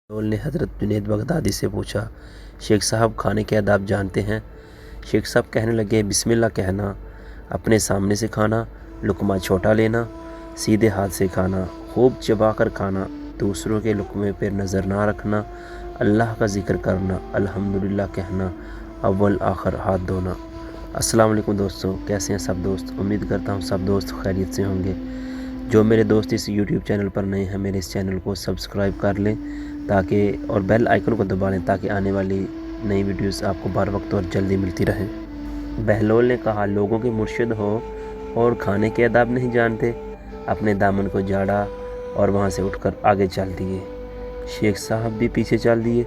بہلول نے حضرت جنید بغدادی سے پوچھا، شیخ صاحب کھانے کے آداب جانتے ہیں؟ شیخ صاحب کہنے لگے، بسم اللہ کہنا، اپنے سامنے سے کھانا، لقمہ چھوٹا لینا، سیدھے ہاتھ سے کھانا، خوب چبا کر کھانا، دوسروں کے لقمے پر نظر نہ رکھنا، اللہ کا ذکر کرنا، الحمدللہ کہنا، اول آخر ہاتھ دھونا۔ السلام علیکم دوستو، کیسے ہیں سب دوست؟ امید کرتا ہوں سب دوست خیریت سے ہوں گے۔ جو میرے دوست اس یوٹیوب چینل پر نئے ہیں، میرے اس چینل کو سبسکرائب کر لیں اور بیل آئیکن کو دبا لیں تاکہ آنے والی نئی ویڈیوز آپ کو بر وقت اور جلدی ملتی رہیں۔ بہلول نے کہا، لوگوں کے مرشد ہو اور کھانے کے آداب نہیں جانتے؟ اپنے دامن کو جھاڑا اور وہاں سے اٹھ کر آگے چل دیے۔ شیخ صاحب بھی پیچھے چل دیے۔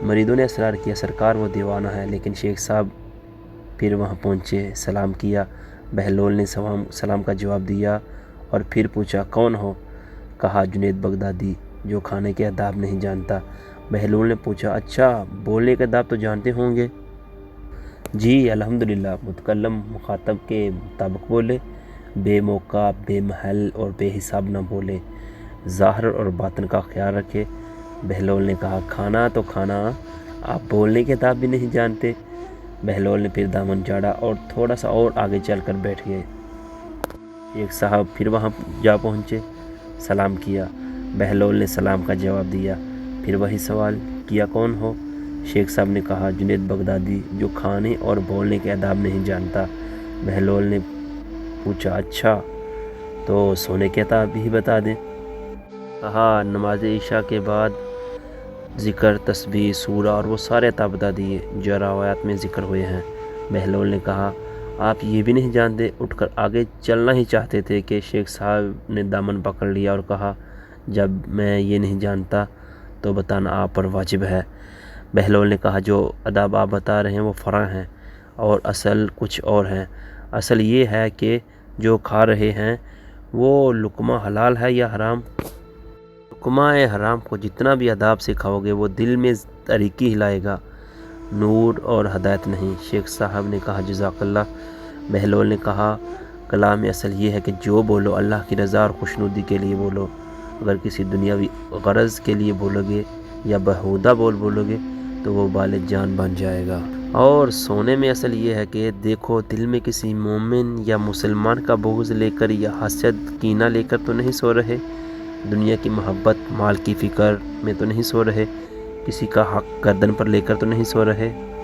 مریدوں نے اصرار کیا، سرکار وہ دیوانہ ہے، لیکن شیخ صاحب پھر وہاں پہنچے، سلام کیا۔ بہلول نے سلام کا جواب دیا اور پھر پوچھا، کون ہو؟ کہا، جنید بغدادی، جو کھانے کے آداب نہیں جانتا۔ بہلول نے پوچھا، اچھا، بولنے کے آداب تو جانتے ہوں گے؟ جی الحمدللہ۔ متکلم مخاطب کے مطابق بولے، بے موقع، بے محل اور بے حساب نہ بولے، ظاہر اور باطن کا خیال رکھے۔ بہلول نے کہا، کھانا تو کھانا، آپ بولنے کے آداب بھی نہیں جانتے؟ بہلول نے پھر دامن جھاڑا اور تھوڑا سا اور آگے چل کر بیٹھ گئے۔ شیخ صاحب پھر وہاں جا پہنچے، سلام کیا۔ بہلول نے سلام کا جواب دیا، پھر وہی سوال کیا، کون ہو؟ شیخ صاحب نے کہا، جنید بغدادی، جو کھانے اور بولنے کے آداب نہیں جانتا۔ بہلول نے پوچھا، اچھا، تو سونے کے آداب بھی بتا دیں۔ کہا، نماز عشاء کے بعد ذکر، تسبیح، سورہ اور وہ سارے آداب بتا دیے جو روایات میں ذکر ہوئے ہیں۔ بہلول نے کہا، آپ یہ بھی نہیں جانتے؟ اٹھ کر آگے چلنا ہی چاہتے تھے کہ شیخ صاحب نے دامن پکڑ لیا اور کہا، جب میں یہ نہیں جانتا تو بتانا آپ پر واجب ہے۔ بہلول نے کہا، جو آداب آپ بتا رہے ہیں وہ فرع ہیں اور اصل کچھ اور ہیں۔ اصل یہ ہے کہ جو کھا رہے ہیں وہ لقمہ حلال ہے یا حرام؟ لقمہ حرام کو جتنا بھی آداب سے کھاؤ گے وہ دل میں تاریکی ہلائے گا، نور اور ہدایت نہیں۔ شیخ صاحب نے کہا، جزاک اللہ۔ بہلول نے کہا، کلام میں اصل یہ ہے کہ جو بولو اللہ کی رضا اور خوشنودی کے لیے بولو۔ اگر کسی دنیاوی غرض کے لیے بولو گے یا بہودہ بولو گے تو وہ بال جان بن جائے گا۔ اور سونے میں اصل یہ ہے کہ دیکھو، دل میں کسی مومن یا مسلمان کا بغض لے کر یا حسد کینہ لے کر تو نہیں سو رہے، دنیا کی محبت، مال کی فکر میں تو نہیں سو رہے، کسی کا حق گردن پر لے کر تو نہیں سو رہے۔